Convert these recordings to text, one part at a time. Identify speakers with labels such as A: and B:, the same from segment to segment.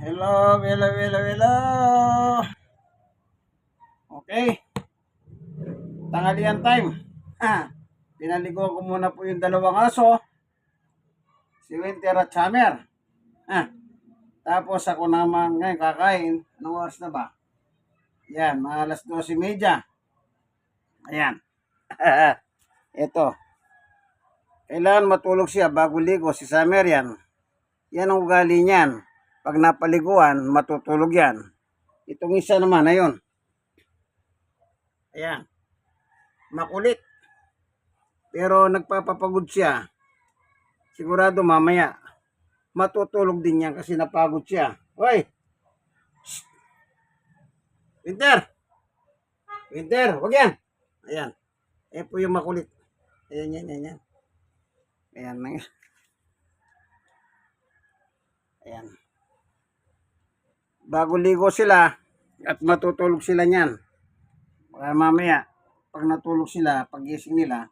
A: Hello, hello, hello, hello. Okay, tanghalian time. Pinaligo ko muna po yung dalawang aso, si Winter at Summer. Ah, tapos ako naman ngayon kakain. Anong oras na ba? Yan, mga alas 12:30. Ayan. Ito. Kailangan matulog siya bago ligo si Summer yan. Yan ang ugali niyan. Pag napaliguan, matutulog yan. Itong isa naman, ayun. Ayan. Makulit. Pero nagpapapagod siya. Sigurado mamaya matutulog din yan kasi napagod siya. Hoy! Shh! Winter! Winter! Huwag yan! Ayan. Eh po yung makulit. Ayan, yan, yan, yan. Ayan na yan. Ayan. Bago ligo sila at matutulog sila niyan. Kaya mamaya, pag natulog sila, pag gising nila,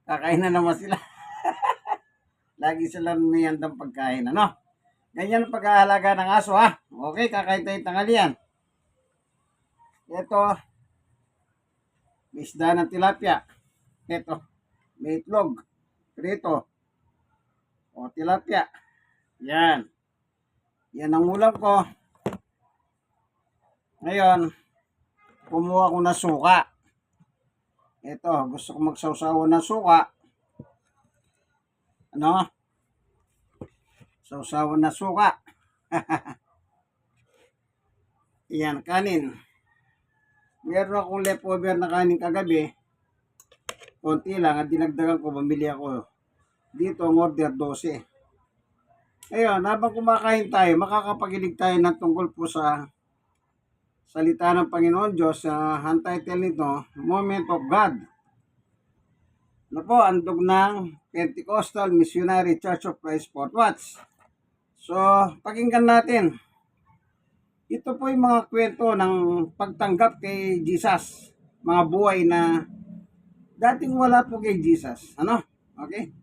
A: kakain na naman sila. Lagi sila niyandang pagkain, ano? Ganyan ang pag-aalaga ng aso, ha? Okay, kakain tayo tanghalian. Ito, isda ng tilapia. Ito, may itlog. Prito. O, tilapia. Yan. Yan ang ulam ko. Ngayon, kumuha ko na suka. Ito, gusto ko magsawsawan ng suka. Ano? Sausawan na suka. Yan, kanin. Meron akong leftover na kanin kagabi. Konti lang, at dinagdagan ko, bumili ako. Dito, ang order 12. Ayun, habang kumakain tayo, makakapagilig tayo ng tungkol po sa salita ng Panginoon Diyos. Ang title nito, Moment of God. Ano po, andog ng Pentecostal Missionary Church of Christ Fort Watts. So, pakinggan natin. Ito po yung mga kwento ng pagtanggap kay Jesus. Mga buhay na dating wala po kay Jesus. Ano? Okay?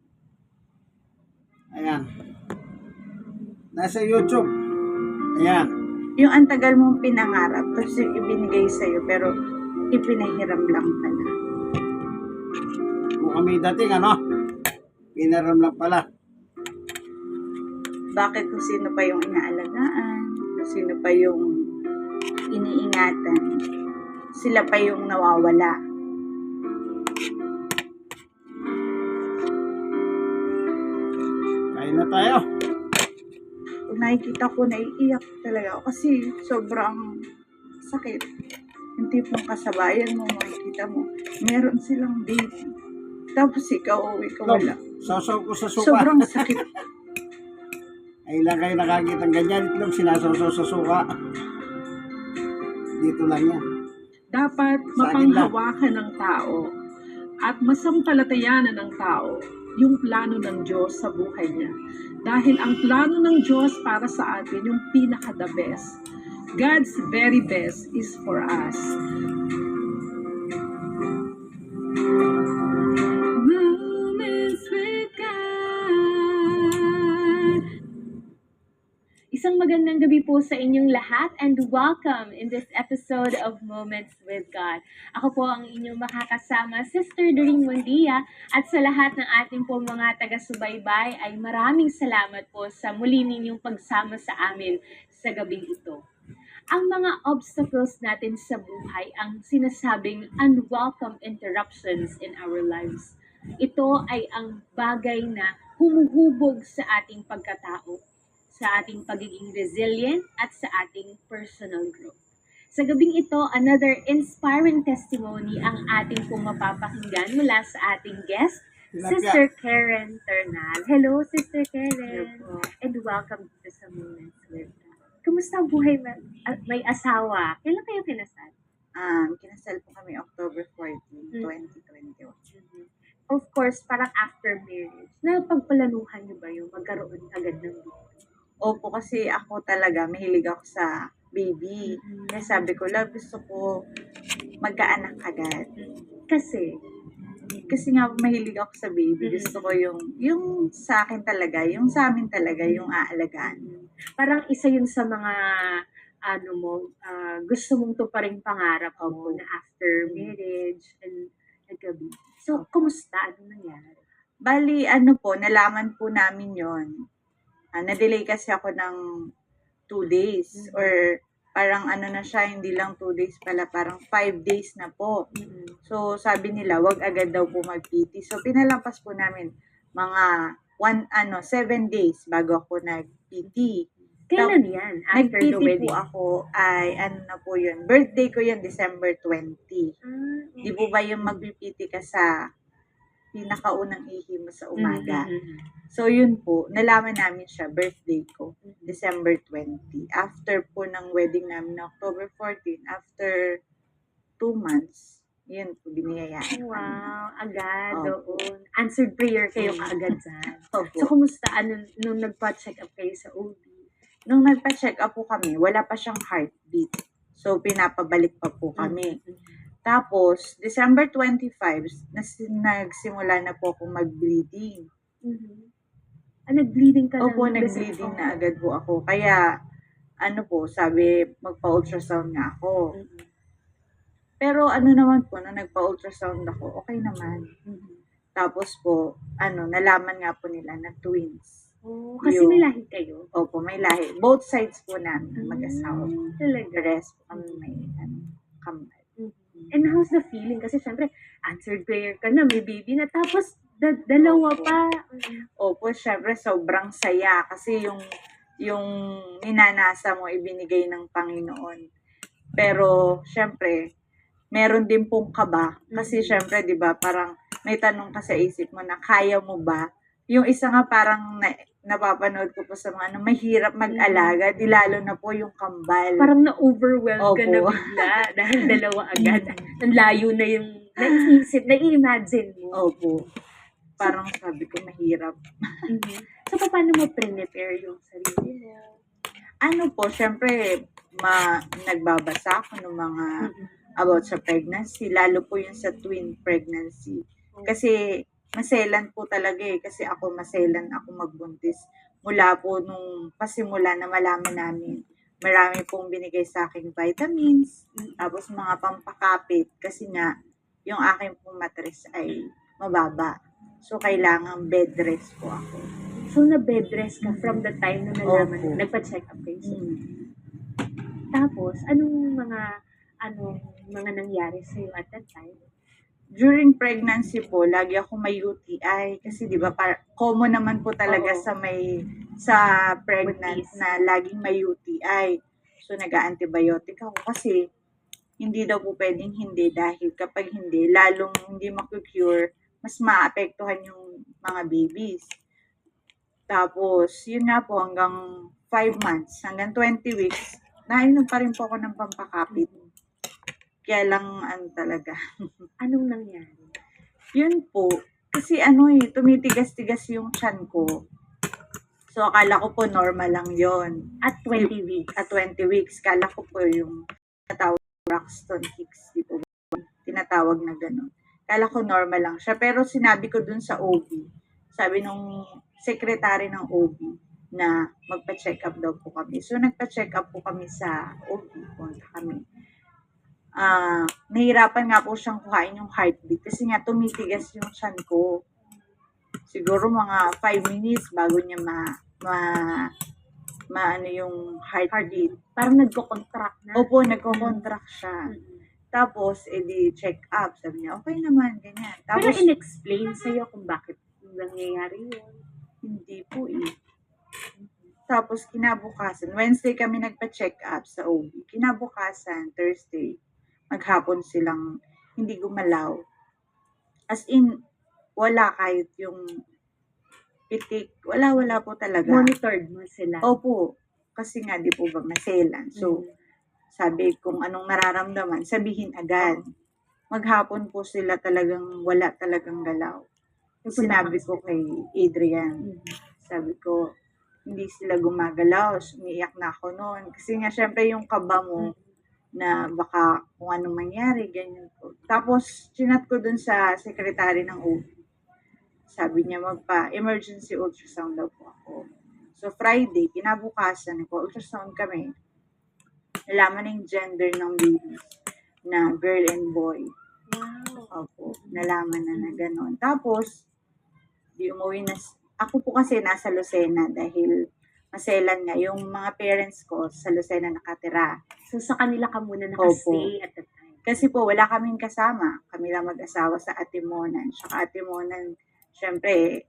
A: Ayan. Nasa YouTube. Ayan.
B: Yung antagal mong pinangarap, tapos yung ibinigay sa'yo, pero ipinahiram lang pala.
A: Kung kami dating, ano? Pinaram lang pala.
B: Bakit kung sino pa yung inaalagaan, kung sino pa yung iniingatan, sila pa yung nawawala.
A: Kain na tayo.
B: Kung nakikita ko, naiiyak talaga ako kasi sobrang sakit. Yung tipong kasabayan mo, makikita mo, meron silang baby. Tapos ikaw, wala.
A: Sausaw ko sa suka.
B: Sobrang sakit.
A: Ay lang kayo nakakita ng ganyan. Itlog sinasawsaw sa suka. Dito lang yan.
C: Dapat
A: Sa akin lang.
C: mapanghawakan ng tao at masampalatayanan ng tao yung plano ng Diyos sa buhay niya. Dahil ang plano ng Diyos para sa atin, yung pinaka-the best. God's very best is for us. Moments with God.
D: Isang magandang gabi po sa inyong lahat and welcome in this episode of Moments with God. Ako po ang inyong makakasama, Sister Doreen Mondia, at sa lahat ng ating po mga taga-subaybay ay maraming salamat po sa muli ninyong pagsama sa amin sa gabing ito. Ang mga obstacles natin sa buhay ang sinasabing unwelcome interruptions in our lives. Ito ay ang bagay na humuhubog sa ating pagkatao, sa ating pagiging resilient at sa ating personal growth. Sa gabing ito, another inspiring testimony ang ating pong mapapakinggan mula sa ating guest, Sister Karen Ternal. Hello, Sister Karen.
B: Hello po.
D: And welcome to sa Moments with God. Kumusta ang buhay may asawa? Kailan kayo kinasal?
B: Kinasal po kami October 14, 2021.
D: Of course, parang after marriage, napagpalanuhan niyo ba yung magkaroon agad ng baby?
B: Opo, kasi ako talaga, mahilig ako sa baby. Kaya sabi ko, gusto ko magkaanak agad.
D: Kasi,
B: Kasi nga, mahilig ako sa baby. Gusto ko yung sa akin talaga, yung sa amin talaga, yung aalagaan.
D: Parang isa yun sa mga gusto mong tuparing pangarap mo
B: Opo.
D: na after marriage and nagka-baby. So, kumusta? Anong nangyari?
B: Bali po, nalaman po namin yon. Na-delay kasi ako ng 2 days or parang na siya, hindi lang 2 days pala, parang 5 days na po.
D: Mm.
B: So, sabi nila, wag agad daw po mag-PT. So, pinalampas po namin mga 7 days bago ako nag-PT.
D: Kailan yan? After the
B: Nag-PT
D: wedding?
B: po ako ay, na po yun, birthday ko yun, December 20. Di po ba yung mag-PT ka sa pinakaunang ihi mo sa umaga? So, yun po, nalaman namin siya, birthday ko, December 20. After po ng wedding namin na October 14, after 2 months, yun po, biniyayaan kami.
D: Wow, agad,
B: Opo.
D: oo. Answered prayer kayo kaagad dyan.
B: Opo.
D: So, kumusta? Nung nagpa-check up kayo sa OB?
B: Nung nagpa-check up po kami, wala pa siyang heartbeat. So, pinapabalik pa po kami. Tapos, December 25, nagsimula na po akong mag-bleeding.
D: Nag-bleeding ka
B: Opo,
D: ng
B: nag-bleeding na agad po ako. Kaya, sabi, magpa-ultrasound nga ako. Pero naman po, nung nagpa-ultrasound ako, okay naman. Tapos po, nalaman nga po nila na twins.
D: Oh, kasi
B: Yung-
D: may lahi kayo?
B: Opo, may lahi. Both sides po namin, mag-asawa.
D: Talaga.
B: The rest po kami may kambal.
D: And how's the feeling? Kasi syempre, answered prayer ka na, may baby na, tapos dalawa
B: Opo.
D: pa.
B: Opo, syempre sobrang saya kasi yung minanasa mo ibinigay ng Panginoon. Pero syempre, meron din pong kaba kasi syempre 'di ba, parang may tanong ka sa isip mo na kaya mo ba? Yung isa nga parang napapanood ko po sa mga mahirap mag-alaga, di lalo na po yung kambal.
D: Parang na-overwhelmed ka na
B: Opo.
D: bigla dahil dalawa agad. Ang layo na yung naiisip, nai-imagine mo.
B: Opo. Parang sabi ko mahirap.
D: So, paano mo prepare yung sarili mo?
B: Po, syempre, nagbabasa ako ng mga about sa pregnancy, lalo po yung sa twin pregnancy. Kasi, maselan po talaga kasi ako maselan ako magbuntis. Mula po nung pasimula na malaman namin, marami pong binigay sa aking vitamins, tapos mga pampakapit, kasi nga, yung aking pong matres ay mababa. So, kailangan bed rest po ako.
D: So, na-bed rest ka from the time na nalaman
B: Opo.
D: mo, nagpa-check up kayo. Tapos, anong mga nangyari sa'yo at that time?
B: During pregnancy po, lagi ako may UTI kasi 'di ba common naman po talaga
D: Oo.
B: sa pregnant
D: Buntis.
B: na laging may UTI. So nag-antibiotic ako kasi hindi daw po pwedeng hindi dahil kapag hindi, lalong hindi maku-cure, mas maapektuhan yung mga babies. Tapos, yun nga po hanggang 5 months, hanggang 20 weeks, nainom pa rin po ako ng pampakapit. Kaya lang, talaga.
D: Anong nangyari?
B: Yun po, kasi tumitigas-tigas yung tiyan ko. So, akala ko po normal lang yon.
D: At 20 weeks.
B: At 20 weeks, kala ko po yung tinatawag Braxton Hicks, di po ba? Tinatawag na gano'n. Kala ko normal lang siya. Pero sinabi ko dun sa OB, sabi nung secretary ng OB, na magpa-check up daw po kami. So, nagpa-check up po kami sa OB, punta kami. Nahirapan nga po siyang kuhain yung heartbeat kasi nga tumitigas yung tiyan ko. Siguro mga 5 minutes bago niya yung heartbeat.
D: Parang nagko-contract na.
B: Opo, nagko-contract siya. Tapos, edi check up. Sabi niya, okay naman, ganyan.
D: Pero
B: Tapos,
D: in-explain sa'yo kung bakit nangyayari yun.
B: hindi po Tapos, kinabukasan, Wednesday kami nagpa-check up sa OB. Kinabukasan, Thursday, maghapon silang hindi gumalaw. As in, wala kahit yung pitik. Wala po talaga.
D: Monitored mo sila.
B: Opo. Kasi nga, di po ba maselan. So, sabi kung anong nararamdaman, sabihin agad. Maghapon po sila talagang wala talagang galaw. Sinabi ko kay Adrian, sabi ko, hindi sila gumagalaw. Umiiyak na ako noon. Kasi nga, syempre yung kaba mo, na baka kung anong mangyari, ganyan po. Tapos, chinat ko dun sa secretary ng OB. Sabi niya, magpa-emergency ultrasound daw po ako. So, So, Friday, kinabukasan, nagpa-ultrasound kami. Nalaman na yung gender ng baby na girl and boy.
D: Wow.
B: Opo, nalaman na gano'n. Tapos, di umuwi na, ako po kasi nasa Lucena dahil maselan nga. Yung mga parents ko sa Lucena nakatira.
D: So, sa kanila ka muna
B: Opo.
D: nakastay at that time.
B: Kasi po, wala kaming kasama. Kami lang mag-asawa sa Atimonan. Saka Atimonan, syempre,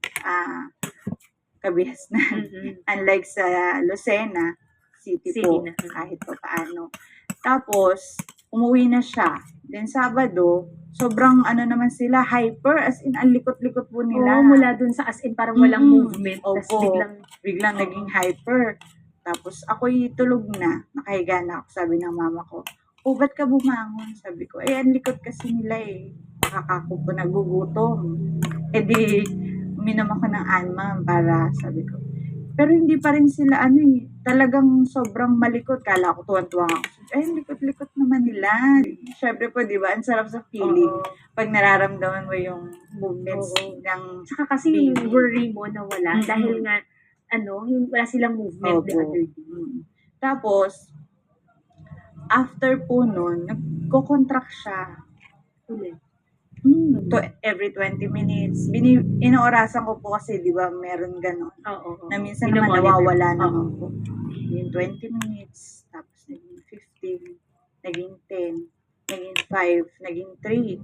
B: kabihas na.
D: Mhm.
B: Unlike sa Lucena, city
D: City
B: po,
D: na.
B: kahit pa paano. Tapos, umuwi na siya. Then, Sabado, sobrang naman sila, hyper, as in, ang likot-likot po nila.
D: Oo, mula dun sa as in parang walang movement. Tapos
B: Opo.
D: biglang,
B: Biglang naging hyper. Tapos, ako'y tulog na. Nakahiga na ako, sabi ng mama ko. O, ba't ka bumangon? Sabi ko, ang likot kasi nila eh. Nakakako po nagugutom. Eh di, uminom ako ng Anma para, sabi ko. Pero hindi pa rin sila, talagang sobrang malikot. Kala ko tuwan-tuwa ako. Likot-likot naman nila. Syempre po, di ba, ang sarap sa feeling.
D: oo.
B: Pag nararamdaman mo yung movements
D: Oo.
B: ng
D: Saka kasi
B: Baby.
D: worry mo na wala
B: Mhm.
D: dahil nga wala silang movement the
B: Opo.
D: other day.
B: Tapos, after po nun, nagko-contract siya.
D: Ulit.
B: To every 20 minutes. Inoorasan ko po kasi, di ba, meron ganon.
D: Oo.
B: Na minsan naman
D: Minomonitor.
B: nawawala
D: Oo.
B: naman po. Yung 20 minutes, tapos naging 15, naging 10, naging 5, naging 3.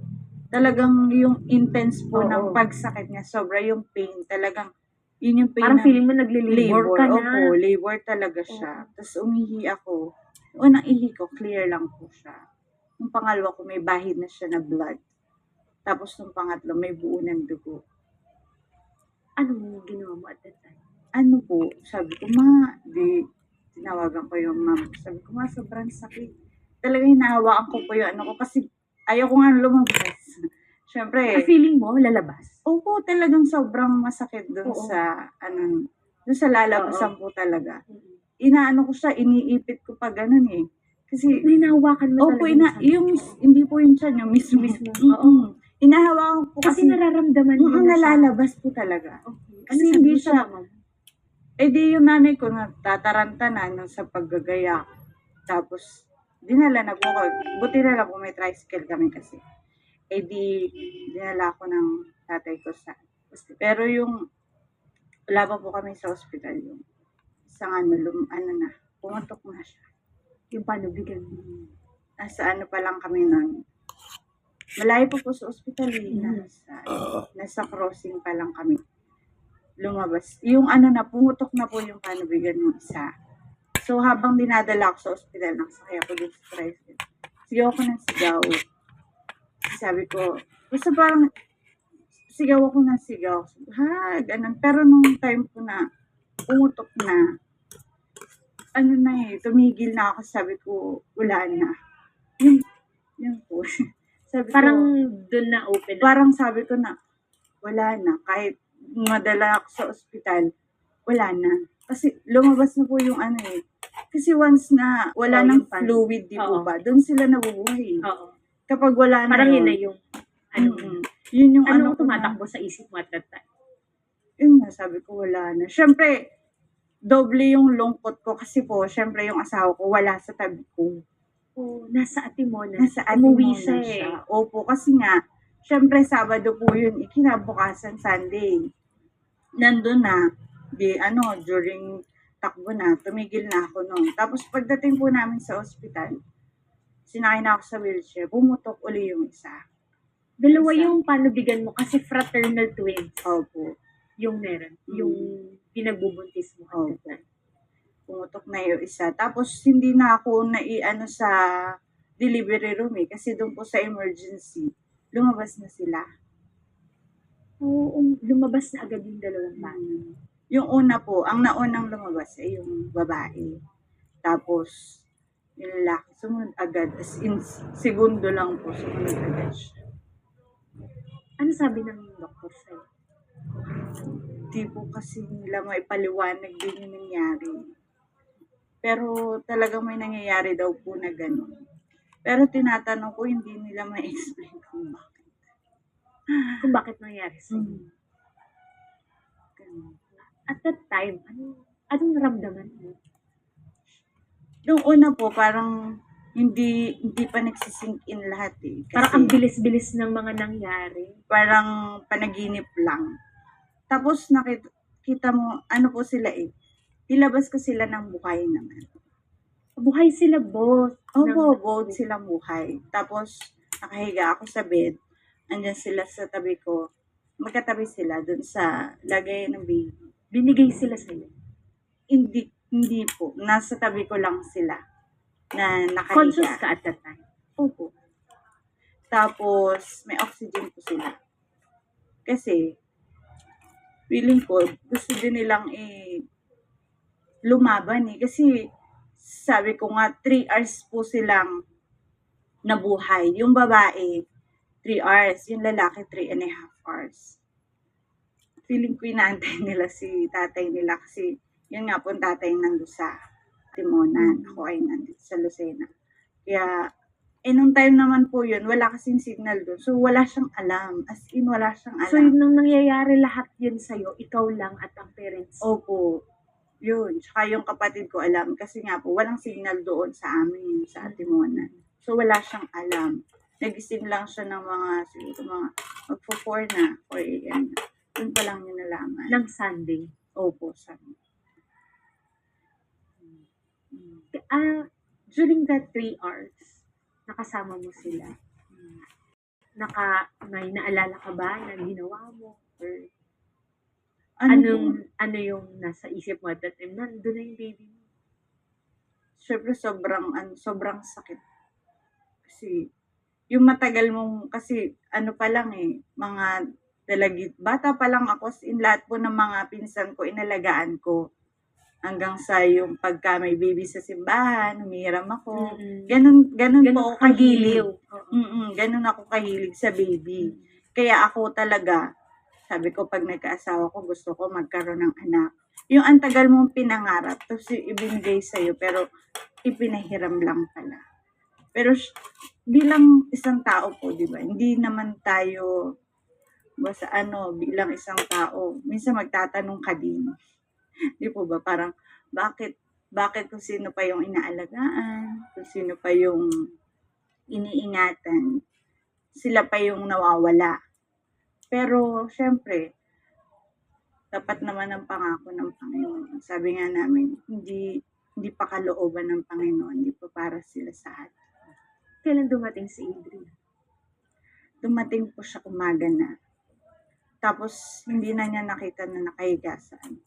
B: Talagang yung intense po
D: Oo.
B: ng pagsakit niya, sobra yung pain. Talagang, yun yung pain
D: Parang
B: ng
D: feeling mo nagli-labor ka na.
B: Opo, labor talaga siya. Tapos umihi ako. Unang ihi ko, clear lang po siya. Yung pangalawa ko, may bahid na siya na blood. Tapos nung pangatlo, may buo ng dugo.
D: Anong ginawa mo at that time?
B: Ano po, sabi ko, tinawagan ko yung mom. Sabi ko, sobrang sakit. Talaga hinahawakan ko po yung ko kasi ayaw ko nga lumabas. Siyempre,
D: Feeling mo lalabas?
B: opo, talagang sobrang masakit dun
D: Oo.
B: dun sa lalabasan po talaga. Inaano ko siya, iniipit ko pa ganun eh. Kasi,
D: Hinahawakan mo
B: opo,
D: talaga
B: hindi po yung tiyan, yung mismo.
D: Mismo,
B: Oo. Inahawakan ko
D: kasi
B: kasi,
D: nararamdaman mo na siya.
B: nalalabas po talaga.
D: Okay.
B: Kasi
D: Ano
B: hindi
D: sabi mo sa
B: siya-
D: mama mo?
B: Di yung nanay ko natataranta na sa paggagaya. Tapos, dinala na po ako. Buti na lang po may tricycle kami kasi. Dinala ko ng tatay ko sa hospital. Pero wala pa po kami sa hospital yung isang pumatok na siya.
D: Yung panubigan mo.
B: Nasa pa lang kami nun. Malayo pa po sa ospital eh. Nasa crossing pa lang kami. Lumabas. Yung pumutok na po yung panubigan ng isa. So, habang dinadala ako sa ospital, nakasakay ako dito sa tricycle. Sigaw ako ng sigaw. Sabi ko, basta parang sigaw ako ng sigaw. Ganun. Pero nung time ko na pumutok na, tumigil na ako. Sabi ko, wala na. Yun po. Sabi
D: Parang
B: ko,
D: doon na open na.
B: parang sabi ko na, wala na. Kahit madala ako sa ospital, wala na. Kasi lumabas na po yung Kasi once na wala ng
D: Yung pan-
B: fluid, di po
D: Oo.
B: ba? Doon sila nabubuhay.
D: Oo.
B: Kapag wala na
D: Parang yun na
B: yun,
D: yung
B: yun yung
D: anong
B: ko na-
D: tumatakbo sa isip mo at that time?
B: Yun nga, sabi ko wala na. Siyempre, doble yung lungkot ko kasi po, siyempre yung asawa ko wala sa tabi ko.
D: Oh, nasa Atimonan.
B: Nasa
D: Umuwi
B: Atimonan
D: siya eh.
B: Opo, kasi nga, syempre Sabado po yun, kinabukasan Sunday. Nandun na, during takbo na, tumigil na ako noon. Tapos pagdating po namin sa ospital, sinakay na ako sa wheelchair, pumutok uli yung isa.
D: Dalawa
B: Isa.
D: yung panubigan mo kasi fraternal twins
B: Opo.
D: yung meron.
B: Mm.
D: Yung pinagbubuntis mo at that
B: Opo.
D: time.
B: Pumutok na yung isa. Tapos hindi na ako sa delivery room kasi doon po sa emergency, lumabas na sila.
D: Oo, lumabas na agad yung dalawang bata.
B: Yung una po, ang naunang lumabas ay yung babae. Tapos, yung lalaki, sumunod agad. As in, segundo lang po, sumunod agad siya.
D: Ano sabi ng doktor sa'yo?
B: Di po kasi nila maipaliwanag din yung nangyari. Pero talagang may nangyayari daw po na gano'n. Pero tinatanong ko, hindi nila ma-explain kung bakit.
D: Kung bakit nangyari sa'yo?
B: Ganun.
D: At that time, Anong naramdaman mo?
B: Nung una po, parang hindi pa nagsisink in lahat eh. Kasi
D: Parang ang bilis-bilis ng mga nangyari.
B: parang panaginip lang. Tapos nakita mo, ano po sila eh, nilabas ko sila ng buhay naman.
D: Buhay sila both.
B: Opo, both silang buhay. Tapos, nakahiga ako sa bed. Andyan sila sa tabi ko. Magkatabi sila dun sa lagay ng baby.
D: Binigay sila sa'yo.
B: Hindi po. Nasa tabi ko lang sila na
D: Conscious
B: nakahiga.
D: ka at that time.
B: Opo. Tapos, may oxygen po sila. Kasi, feeling ko, gusto din nilang lumaban eh. Kasi, sabi ko nga, 3 hours po silang nabuhay. Yung babae, 3 hours. Yung lalaki, 3.5 hours. Feeling ko inaantay nila si tatay nila kasi yun nga po ang tatay nandun sa Timonan. Ako ay nandito sa Lucena. Kaya, nung time naman po yun, wala kasing signal doon. So, wala siyang alam. As in, wala siyang alam.
D: So, yun nang nangyayari lahat yun sa'yo, ikaw lang at ang parents.
B: Opo. Yun. Tsaka yung kapatid ko alam. Kasi nga po, walang signal doon sa amin, sa Timonan. So, wala siyang alam. Nagising lang siya ng siguro magpo-4 na, 4 a.m. Doon pa lang niya nalaman.
D: Ng Sunday.
B: Opo, sabi.
D: During that 3 hours, nakasama mo sila. May naalala ka ba na ginawa mo? Or ano yung nasa isip mo at that time? Nandun na yung baby mo.
B: Siyempre, sobrang sakit. Kasi, yung matagal mong, kasi, pa lang mga dalagit. Bata pa lang ako, in lahat po ng mga pinsan ko, inalagaan ko. Hanggang sa yung pagka may baby sa simbahan, humihiram ako. Ganun po ako kahilig. Ganun ako kahilig sa baby. Kaya ako talaga, sabi ko pag nagkaasawa ko, gusto ko magkaroon ng anak. Yung antagal mong pinangarap, tapos ibinigay sa'yo, pero ipinahiram lang pala. Pero bilang isang tao po, di ba? Hindi naman tayo, basta bilang isang tao, minsan magtatanong ka din. Di po ba? Parang, bakit kung sino pa yung inaalagaan, kung sino pa yung iniingatan, sila pa yung nawawala. Pero, syempre, dapat naman ang pangako ng Panginoon. Sabi nga namin, hindi pa kalooban ng Panginoon, hindi pa para sila sa atin.
D: Kailan dumating si Adrian?
B: Dumating po siya umaga na. Tapos, hindi na niya nakita na nakahiga saan.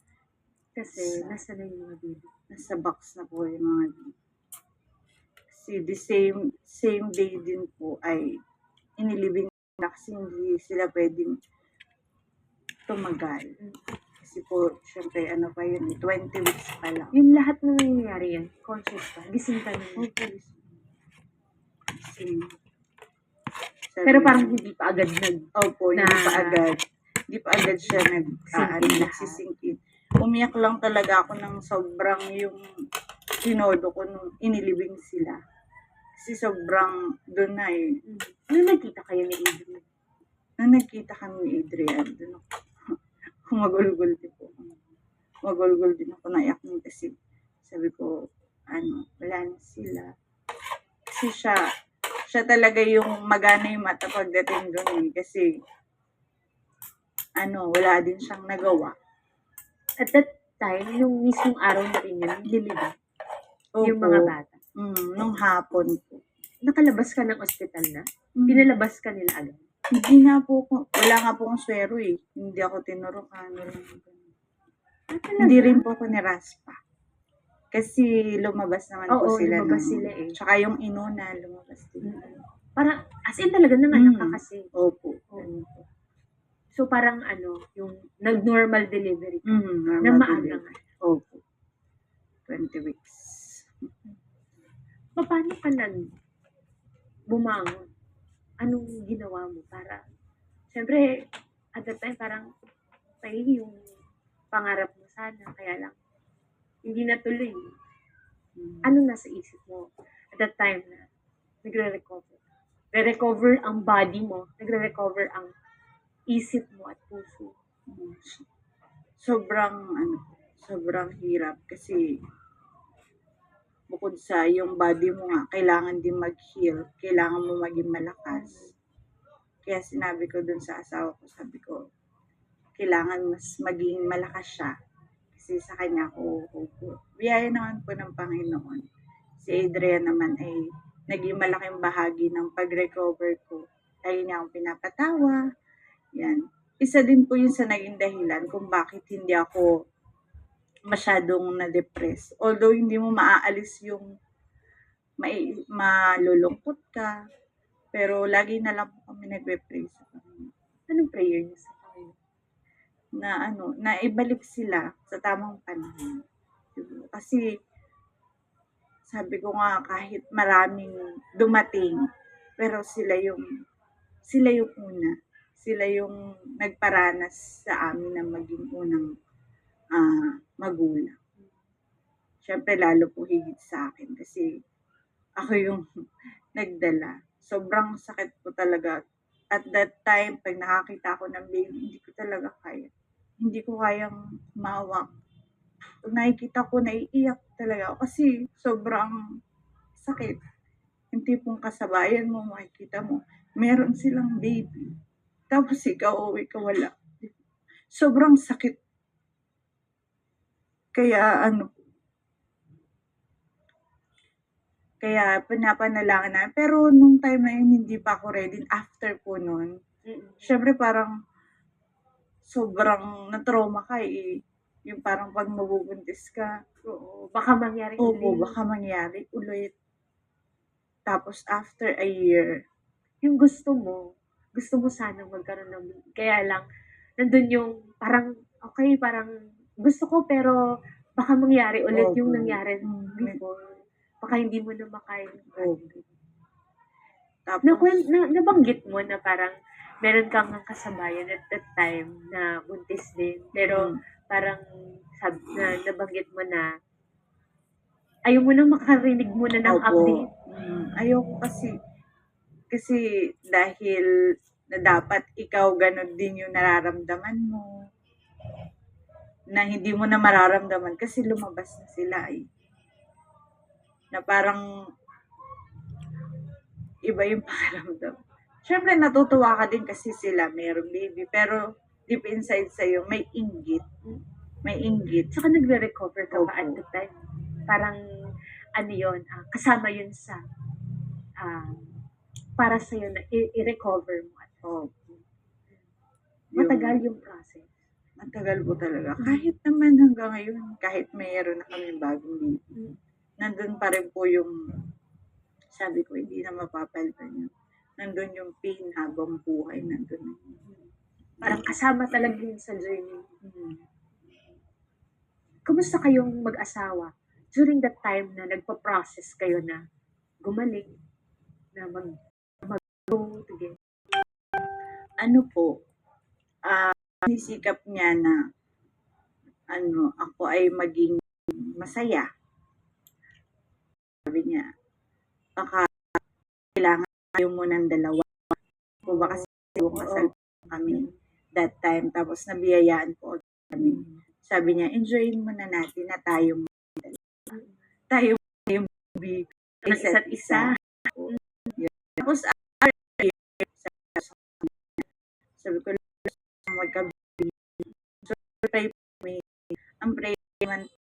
D: Kasi nasa na yung mga baby?
B: Nasa box na po yung mga baby. Kasi the same day din po ay inilibing na kasi hindi sila pwedeng tumagal. Kasi po, syempre, 20 weeks pa lang.
D: Yung lahat na nangyayari yan, conscious ka, gising ka na.
B: Okay. Gising.
D: Pero parang hindi pa agad
B: Opo, hindi pa agad siya nagsisingkin. Umiyak lang talaga ako ng sobrang yung tinodo ko nung inilibing sila. Kasi sobrang doon na
D: Nung nagkita kayo ni Adrian?
B: Nung nagkita kami ni Adrian, doon ako humagulgol din po. Humagulgol din ako, naiyak din kasi sabi ko, wala na sila. Kasi siya talaga yung magana yung mata pagdating doon kasi wala din siyang nagawa.
D: At that time, yung mismong araw na rin yun, lilibing yung mga bata.
B: Nung hapon po.
D: Nakalabas ka ng ospital na? Pinalabas ka nila agad?
B: Hindi nga po, wala nga po akong swero Hindi ako tinurukan. Hindi rin po ako niraspa. Kasi lumabas naman po sila.
D: Lumabas sila
B: Tsaka yung inuna, lumabas din.
D: Parang, as in talaga nanganak ka kasi.
B: Opo.
D: So parang yung nag-normal delivery ka.
B: Normal
D: na maaga
B: delivery.
D: nga.
B: Opo. 20 weeks.
D: Paano ka bumangon? Anong ginawa mo para, syempre, at that time parang yung pangarap mo sana, kaya lang, hindi natuloy. Anong nasa isip mo at that time na nagre-recover? Nagre-recover ang body mo, nagre-recover ang isip mo at puso.
B: sobrang hirap kasi bukod sa yung body mo nga, kailangan din mag-heal, kailangan mo maging malakas. Kaya sinabi ko dun sa asawa ko, sabi ko, kailangan mas maging malakas siya. Kasi sa kanya ako uupo. Biyaya naman po ng Panginoon. Si Adrian naman ay naging malaking bahagi ng pag-recover ko. Lagi niya akong pinapatawa. Yan. Isa din po yun sa naging dahilan kung bakit hindi ako masyadong na-depress. Although hindi mo maaalis yung malulungkot ka, pero lagi na lang po kami nagpe-pray sa Panginoon.
D: Anong prayer niyo sa Panginoon?
B: Na ibalik sila sa tamang panahon. Diba? Kasi sabi ko nga kahit maraming dumating, pero sila yung una. Sila yung nagparanas sa amin na maging unang magulang. Siyempre lalo po higit sa akin kasi ako yung nagdala. Sobrang sakit po talaga. At that time, pag nakakita ko ng baby, hindi ko talaga kaya. Hindi ko kayang mawak. Pag nakikita ko, naiiyak talaga ako kasi sobrang sakit. Yung tipong kasabayan mo, makikita mo, meron silang baby. Tapos ikaw, uwi ka wala. Sobrang sakit. Kaya pinapanalangin na. Pero nung time na yun, hindi pa ako ready. After po nun, syempre parang sobrang na-trauma ka eh. Yung parang pag mabubuntis ka,
D: Oo, baka mangyari
B: opo,
D: ulit.
B: baka mangyari ulit. Tapos after a year,
D: Yung gusto mo sana magkaroon ng baby. Kaya lang, nandun yung parang, okay, parang gusto ko pero baka mangyari ulit yung
B: Opo.
D: nangyari
B: Mm.
D: before. Baka hindi mo na makaya.
B: Opo. Tapos,
D: Nabanggit mo na parang meron kang kasabayan at that time na buntis din. Pero parang nabanggit mo na ayaw mo na makarinig mo na ng
B: opo.
D: update.
B: Ayoko kasi dahil na dapat ikaw ganun din yung nararamdaman mo na hindi mo na mararamdaman kasi lumabas na sila eh. Na parang iba yung pakiramdam. Siyempre natutuwa ka din kasi sila mayroong baby pero deep inside sa'yo may inggit. May inggit.
D: Saka nagre-recover ka pa at
B: Opo.
D: the time. Parang ano yun, kasama yun sa para sa'yo na i-recover mo.
B: Opo.
D: Matagal yung process.
B: Matagal po talaga. Kahit naman hanggang ngayon, kahit mayroon na kami bagong baby, nandun pa rin po yung, sabi ko, hindi na mapapalitan yun. Nandun yung pain habang buhay, nandun.
D: Parang kasama talaga yun sa journey. Kumusta kayong mag-asawa during that time na nagpa-process kayo na gumaling, na mag-go together?
B: Ano po, nisikap niya na ako ay maging masaya. Sabi niya, baka kailangan tayo munang dalawa. O baka kasal kami that time. Tapos nabiyayaan po kami. Sabi niya, enjoyin muna natin na tayo dalawa. Tayo yung isa't isa. Tapos sabi ko, magkabi. So, pray me. Ang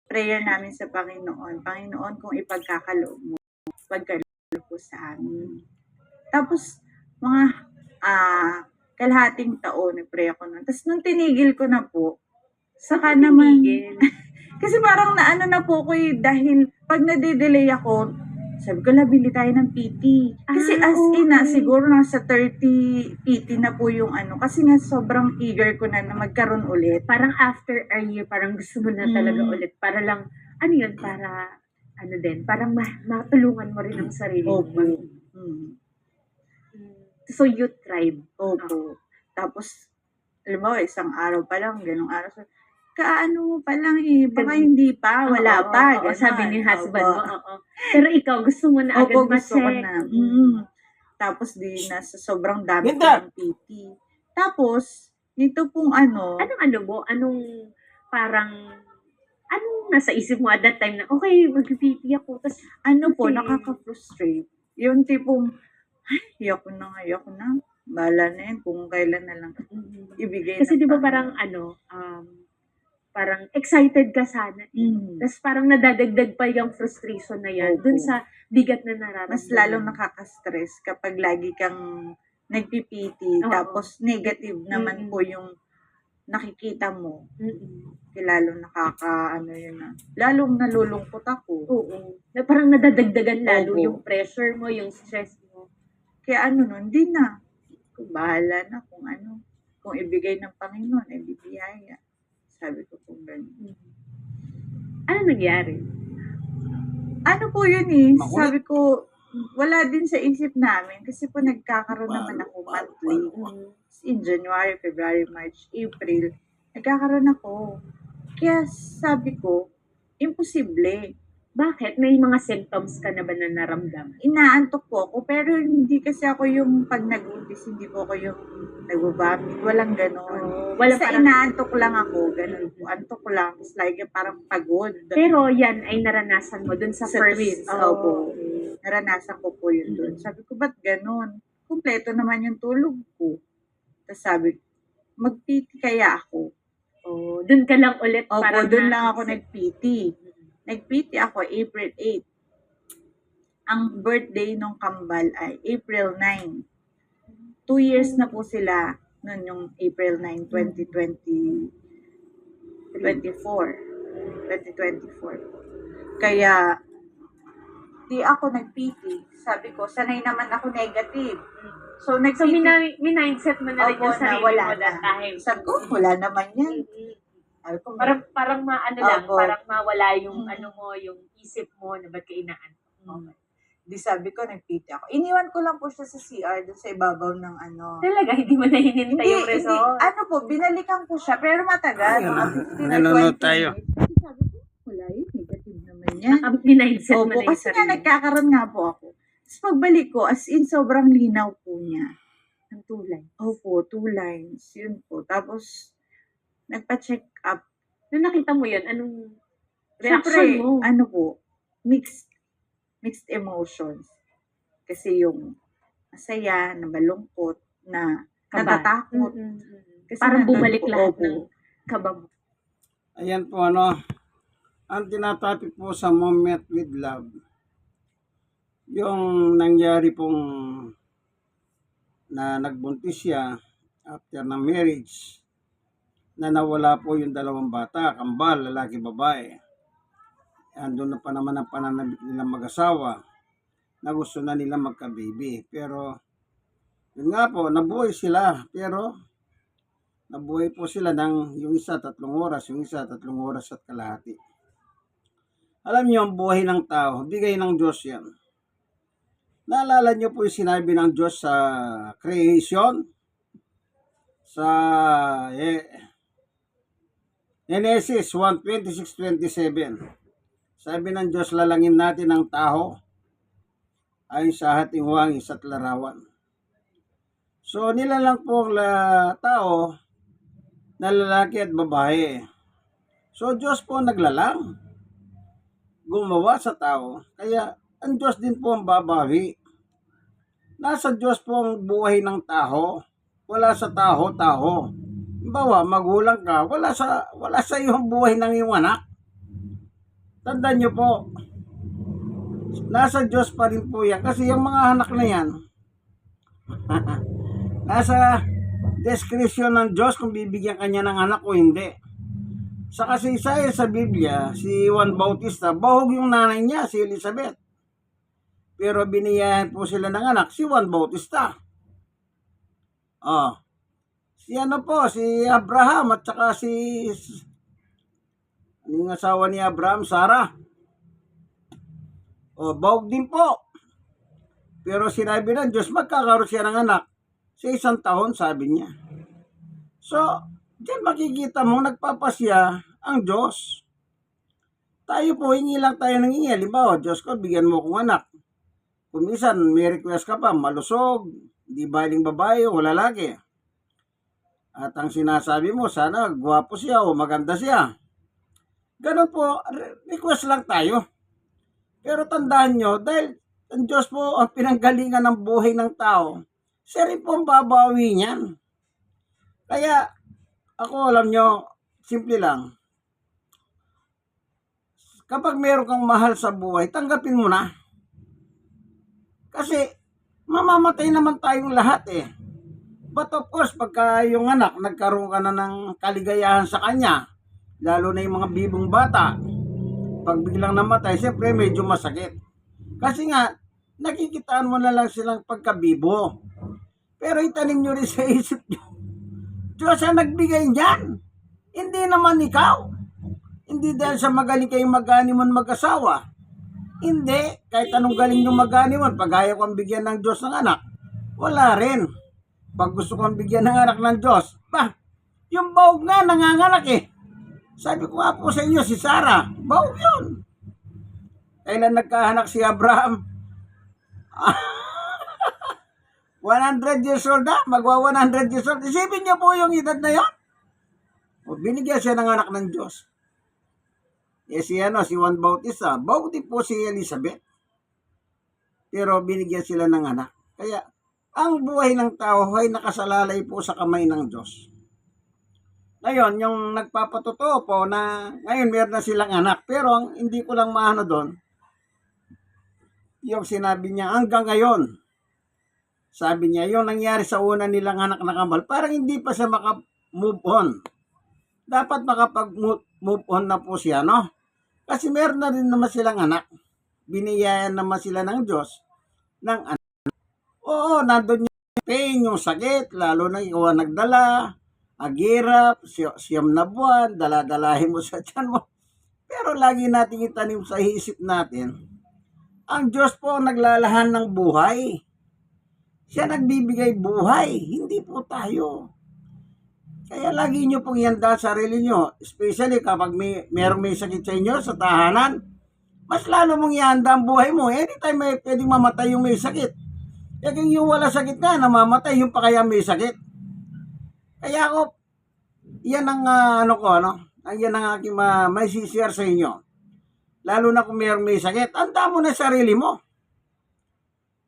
B: prayer namin sa Panginoon. Panginoon, kung ipagkakaloob mo, pagkaloob po sa amin. Tapos, mga kalahating taon, nag-pray ako nun. Tapos, nung tinigil ko na po, saka naman, kasi parang naano na po ko dahil pag nade-delay ako, sabi ko, labili tayo ng PT. Kasi siguro nasa 30 PT na po yung kasi nga sobrang eager ko na magkaroon ulit.
D: Parang after a year, parang gusto mo na talaga ulit. Para lang, para, parang matulungan mo rin ang sarili mo. So, you tried.
B: Opo. Tapos, alam mo, isang araw pa lang, ganung araw. Kaano mo pa lang baka hindi pa, wala pa.
D: Sabi ni husband mo, Pero ikaw, gusto mo na agad
B: gusto ko
D: ma-check.
B: na. Tapos nasa sobrang dami ko ng PT. Tapos, nito pong
D: Anong parang Anong nasa isip mo at that time na, okay, mag-PT ako. Tapos,
B: Ano po,
D: Kasi-
B: nakaka-frustrate. Yung tipong, ay, ayoko na. Bahala na yun kung kailan na lang ibigay
D: kasi
B: ng
D: di ba
B: Panginoon.
D: parang excited ka sana.
B: Mm.
D: Tapos parang nadadagdag pa yung frustration na yan
B: Opo.
D: dun sa bigat na nararamdaman.
B: Mas lalong nakaka-stress kapag lagi kang nagpipiti,
D: Oo.
B: tapos negative naman
D: Mm.
B: po yung nakikita mo.
D: Mm-mm.
B: Lalong lalong nalulungkot ako.
D: Oo. Na parang nadadagdagan lalo
B: Opo.
D: yung pressure mo, yung stress mo.
B: Kaya hindi na. Kung bahala na kung ibigay ng Panginoon, ay bibiyaya. Sabi ko po ganun.
D: Ano nangyari?
B: Ano po yun eh,
A: Makulit.
B: sabi ko, wala din sa isip namin kasi po nagkakaroon naman ako monthly. In January, February, March, April, nagkakaroon ako. Kaya sabi ko, imposible.
D: Bakit? May mga symptoms ka na ba na naramdaman?
B: Inaantok po ako, pero hindi kasi ako yung pag nag-umpis, hindi po ako yung nag-vomit. Walang ganon.
D: Wala
B: Basta
D: parang...
B: inaantok lang ako, ganon po. Antok ko lang, it's like parang pagod.
D: Pero yan ay naranasan mo dun sa
B: Sa
D: first...
B: twins,
D: Oh,
B: opo. Naranasan ko po yun doon. Sabi ko, ba't ganon? Kumpleto naman yung tulog ko. Tapos sabi, mag-PT kaya ako.
D: oh, dun ka lang ulit
B: Opo,
D: parang
B: doon lang ako
D: naisip.
B: nag-PT. Nag-PT ako April 8. Ang birthday nung kambal ay April 9. 2 years na po sila noon yung April 9, 2024. Kaya, di ako nag-PT. Sabi ko, sanay naman ako negative. So,
D: So,
B: nag-PT.
D: minindset mo na rin
B: Opo,
D: yung sarili
B: wala
D: mo that
B: na.
D: time.
B: Sabi ko, wala naman yan. Sabi ko,
D: Parang maano lang,
B: Opo.
D: parang mawala yung
B: Mm.
D: ano mo, yung isip mo na ba't ka inaantok. Okay.
B: Di sabi ko, nag-PT ako. Iniwan ko lang po siya sa CR doon sa ibabaw ng
D: Talaga, hindi mo na hinintay yung result.
B: Binalikan ko siya, pero matagal.
A: Ayun,
B: Mga 15 or
A: nanonood
B: 20
A: tayo.
B: minutes. Kasi sabi ko, wala yun, negative naman yan.
D: Minindset mo
B: Opo,
D: na yung
B: kasi nga
D: sarili.
B: nagkakaroon nga po ako. Tapos pagbalik ko, as in, sobrang linaw po niya.
D: Ang tulay.
B: Opo, 2 lines. Yun po. Tapos, nagpa-check up.
D: Nung nakita mo yun, anong
B: Siyempre,
D: reaction mo?
B: mixed emotions. Kasi yung masaya, na malungkot, na
D: Kaba.
B: natatakot. Kasi
D: Parang
B: nandun
D: bumalik
B: po,
D: lahat
B: opo.
D: ng kaba mo.
A: Ayan po ang tinatapik po sa Moment with Love, yung nangyari pong na nagbuntis siya after ng marriage, na nawala po yung dalawang bata, kambal, lalaki, babae. Andun na pa naman ang pananabik nilang mag-asawa na gusto na nila magka-baby. Pero, yun nga po, nabuhay sila. Pero, nabuhay po sila ng yung isa 3 oras, yung isa 3 oras at kalahati. Alam niyo, ang buhay ng tao, bigay ng Diyos yan. Naalala niyo po yung sinabi ng Diyos sa creation? Sa Genesis 1:26-27. Sabi ng Diyos, lalangin natin ang tao ayon sa ating wangis at larawan. So, nilalang po ang tao na lalaki at babae. So, Diyos po naglalang. Gumawa sa tao. Kaya, ang Diyos din po ang babawi. Nasa Diyos po ang buhay ng tao. Wala sa tao. Halimbawa, magulang ka, wala sa iyo ang buhay ng iyong anak. Tandaan niyo po, nasa Diyos pa rin po yan. Kasi yung mga anak na yan, nasa description ng Diyos kung bibigyan kanya ng anak o hindi. Sa kasaysayan sa Biblia, si Juan Bautista, bahog yung nanay niya, si Elizabeth. Pero biniyahan po sila ng anak, si Juan Bautista. Si Abraham at saka yung asawa ni Abraham, Sarah. Bahog din po. Pero sinabi ng Diyos, magkakaroon siya ng anak. Sa 1 taon, sabi niya. So, diyan makikita mo, nagpapasya ang Diyos. Tayo po, hingi lang tayo ng hingi. Halimbawa, Diyos ko, bigyan mo akong anak. Kung minsan, may request ka pa, malusog, di baling babae o lalaki. At ang sinasabi mo, sana gwapo siya o maganda siya. Ganun po, request lang tayo. Pero tandaan nyo, dahil ang Diyos po ang pinanggalingan ng buhay ng tao, siya rin po ang babawi niyan. Kaya, ako alam nyo, simple lang. Kapag meron kang mahal sa buhay, tanggapin mo na. Kasi, mamamatay naman tayong lahat eh. But of course, pagka yung anak, nagkaroon ka na ng kaligayahan sa kanya, lalo na yung mga bibong bata, pag biglang namatay, siyempre medyo masakit. Kasi nga, nakikitaan mo na lang silang pagkabibo. Pero itanim nyo rin sa isip nyo, Diyos ang nagbigay niyan. Hindi naman ikaw. Hindi dahil sa magaling kayong mag-animon mag-asawa. Hindi. Kahit anong galing nyo mag-animon, pag ayaw kang bigyan ng Diyos ng anak, wala rin. Pag gusto kang bigyan ng anak ng Diyos, yung baog nga nanganganak eh. Sabi ko nga po sa inyo, si Sarah, baog yun. Kailan nagkahanak si Abraham? 100 years old na, magwa 100 years old. Isipin niyo po yung edad na yon. O, binigyan siya ng anak ng Diyos. Si Juan Bautista, bago din po si Elizabeth. Pero binigyan sila ng anak. Kaya, ang buhay ng tao ay nakasalalay po sa kamay ng Diyos. Ngayon, yung nagpapatotoo po na ngayon meron na silang anak. Pero ang hindi ko lang maano doon, yung sinabi niya hanggang ngayon, sabi niya, yung nangyari sa una nilang anak na kambal, parang hindi pa siya maka-move on. Dapat makapag-move on na po siya, no? Kasi meron na rin naman silang anak. Biniyayan naman sila ng Diyos ng anak. Oo, nandun yung pain, yung sakit, lalo na ikaw ang nagdala, agirap, siyam na buwan, daladalahin mo sa tiyan mo. Pero lagi natin itanim sa isip natin, ang Diyos po ang naglalahan ng buhay. Siya nagbibigay buhay, hindi po tayo. Kaya lagi nyo pong ihanda sarili nyo, especially kapag merong may sakit sa inyo sa tahanan, mas lalo mong ihanda ang buhay mo. Anytime may pwedeng mamatay yung may sakit. Kaya kung yung wala sakit na, namamatay, yung pa kaya may sakit. Kaya ako, yan ang yan ang aking may share sa inyo. Lalo na kung merong may sakit, handa mo na sarili mo.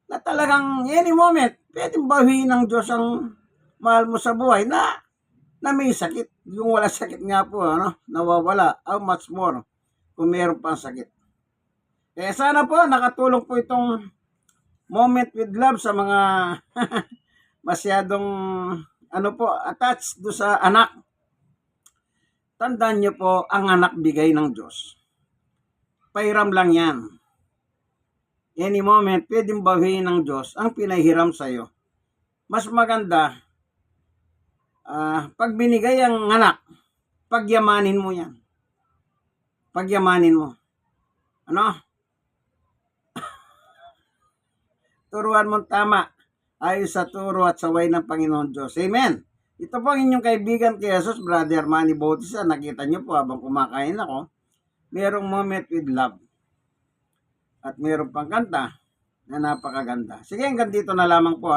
A: Na talagang any moment, pwedeng bawiin ng Diyos ang mahal mo sa buhay na may sakit. Yung wala sakit nga po, nawawala. How much more kung meron pang sakit. Kaya sana po, nakatulong po itong moment with love sa mga masyadong, attached do sa anak. Tandaan niyo po, ang anak bigay ng Diyos. Pahiram lang yan. Any moment, pwedeng bawiin ng Diyos ang pinahiram sa'yo. Mas maganda, pag binigay ang anak, pagyamanin mo yan. Pagyamanin mo. Turuan mo tama, ayon sa turo at saway ng Panginoon Diyos. Amen. Ito po ang inyong kaibigan kay Jesus, Brother Manny Bautista. Nakita niyo po habang kumakain ako, merong moment with love. At meron pang kanta na napakaganda. Sige, hanggang dito na lamang po,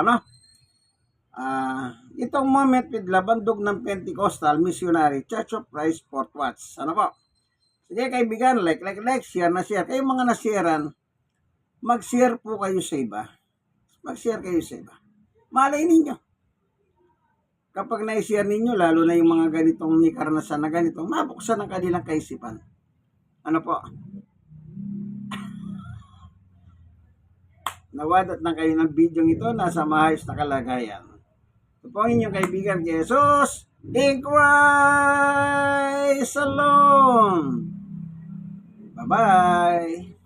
A: itong moment with love, bandog ng Pentecostal Missionary Church of Christ, Fort Watts. Po? Sige, kaibigan, like, share na share. Kayong mga nasharean, mag-share po kayo sa iba. Mag-share kayo sa iba. Malay ninyo. Kapag na-share ninyo, lalo na yung mga ganitong may karanasan na ganito, mabuksan ang kanilang kaisipan. Po? Nawadat na kayo ng video ito, nasa maayos na kalagayan. Ito po ang inyong kaibigan kay Jesus in Christ alone. Bye-bye.